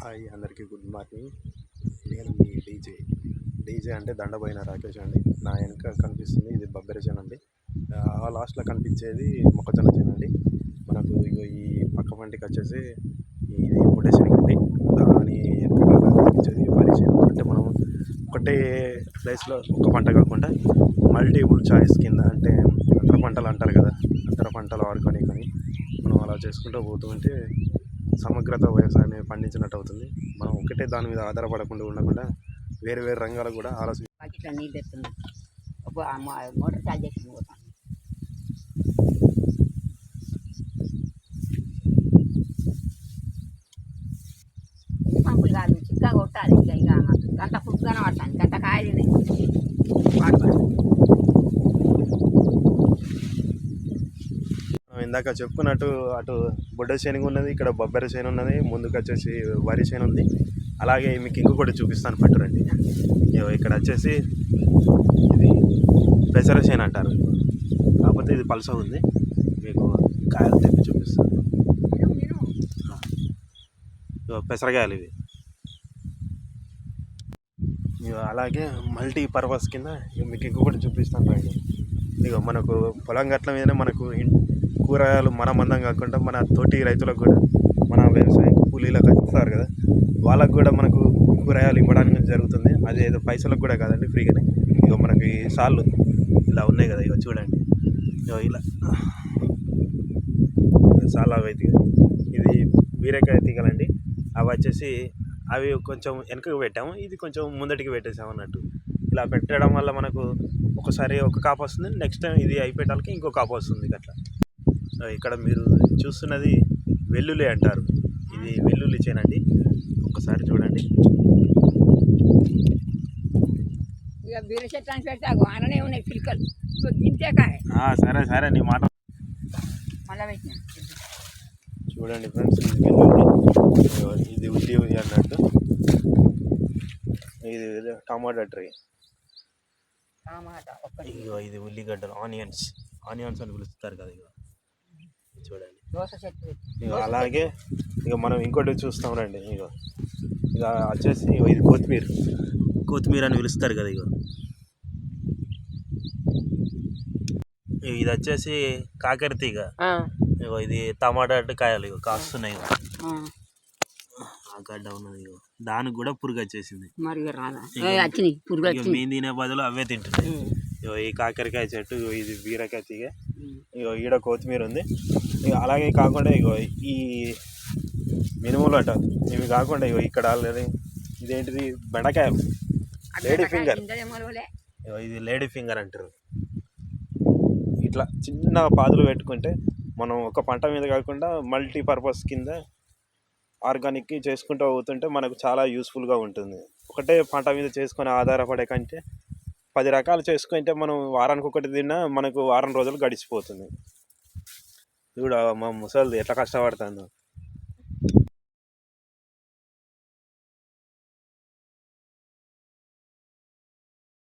Hi అందరికీ good morning. నేను మీ DJ అంటే దండబోయిన రాకేష్ అండి. నా వెనక కనిపిస్తుంది ఇది బొబ్బెర చేను అండి. ఆ లాస్ట్లో కనిపించేది మొక్కజొన్న చేను అండి. మనకు ఈ పక్క పంటికి వచ్చేసి ఇది పొటేషన్ అండి. దాని వెనక కనిపించేది వరి చేను. అంటే మనం ఒకటే ప్లేస్లో ఒక పంట కాకుండా మల్టిపుల్ చాయిస్ కింద అంటే అంతర పంటలు అంటారు కదా, అంతర పంటలు వాడుకొని మనం అలా చేసుకుంటూ పోతుంటే సమగ్రత వ్యవసాయాన్ని పండించినట్టు అవుతుంది. మనం ఒకటే దాని మీద ఆధారపడకుండా ఉండకుండా వేరే వేరే రంగాలకు కూడా మోటార్ చార్జ్ చేసుకుని పోతాను. పంపులు కాదు చిక్కగా కొట్టాలి. ఇక గంట పుట్టుగానే పడతాను, గంట కాయలు వాడతాను. ఇందాక చెప్పుకున్నట్టు అటు బొడ్డ శనగ ఉన్నది, ఇక్కడ బొబ్బెర చేను ఉన్నది, ముందుకు వచ్చేసి వరి చేను ఉంది. అలాగే మీకు ఇంకొకటి చూపిస్తాను పట్టురండి. ఇక్కడ వచ్చేసి ఇది పెసర చేను అంటారు, కాకపోతే ఇది పలస ఉంది. మీకు కాయలు తెప్పి చూపిస్తాను. పెసరకాయలు ఇవి. అలాగే మల్టీ పర్పస్ కింద మీకు ఇంకొకటి చూపిస్తాను రండి. ఇక మనకు పొలం గట్ల మీదనే మనకు కూరగాయలు మన మందం కాకుండా మన తోటి రైతులకు కూడా, మన వ్యవసాయ కూలీలకు వస్తారు కదా, వాళ్ళకు కూడా మనకు కూరగాయలు ఇవ్వడానికి జరుగుతుంది. అది ఏదో పైసలకు కూడా కాదండి, ఫ్రీగానే. ఇక మనకి సాళ్ళు ఇలా ఉన్నాయి కదా, ఇక చూడండి. ఇలా సాళ్ళు అవి అయితే ఇది బీరకాయ తీగలండి. అవి వచ్చేసి అవి కొంచెం వెనకకు పెట్టాము, ఇది కొంచెం ముందటికి పెట్టేసాము అన్నట్టు. ఇలా పెట్టడం వల్ల మనకు ఒకసారి ఒక కాపు వస్తుంది, నెక్స్ట్ టైం ఇది అయిపోయేటానికి ఇంకో కాపు వస్తుంది. అట్లా ఇక్కడ మీరు చూస్తున్నది వెల్లుల్లి అంటారు. ఇది వెల్లుల్లి చేనండి. ఒకసారి చూడండి. ఇక బీర చెట్టు అని పెడతాగు అననే ఉన్నాయి పిలకలు దించేకాయ. సరే సరే నీ మాట మళ్ళీ పెట్టిన చూడండి ఫ్రెండ్స్. ఇది వెల్లుల్లి, ఇది ఉల్లి అన్నట్టు. ఇది టమాటా ట్రీ. ఇగో ఇది ఉల్లిగడ్డలు, ఆనియన్స్ అని పిలుస్తారు కదా. ఇక చూడండి. ఇక అలాగే ఇక మనం ఇంకోటి చూస్తాం రండి. ఇక వచ్చేసి ఇది కొత్తిమీర అని పిలుస్తారు కదా. ఇది వచ్చేసి కాకర తీగ. ఇగో ఇది టమాటా కాయలు ఇక కాస్తున్నాయి. గడ్డ ఉన్నది, ఇగో దానికి కూడా పురుగు వచ్చేసింది. మేము తినే బదులు అవే తింటున్నాయి. ఇగో ఈ కాకరకాయ చెట్టు, ఇది బీరకాయ తీగ, ఇగో ఈడ కొత్తిమీర ఉంది. ఇక అలాగే కాకుండా ఇగో ఈ మినుములు అంటారు. ఇవి కాకుండా ఇగో ఇక్కడ ఇదేంటిది బెండకాయలు, లేడీ ఫింగర్. ఇగో ఇది లేడీ ఫింగర్ అంటారు. ఇట్లా చిన్న పాదులు పెట్టుకుంటే మనం ఒక పంట మీద కాకుండా మల్టీపర్పస్ కింద ఆర్గానిక్ చేసుకుంటూ పోతుంటే మనకు చాలా యూస్ఫుల్గా ఉంటుంది. ఒకటే పంట మీద చేసుకొని ఆధారపడే కంటే 10 రకాలు చేసుకుంటే మనం వారానికి ఒకటి తిన్నా మనకు వారం రోజులు గడిచిపోతుంది. చూడ మా ముసలిది ఎట్లా కష్టపడుతుందో.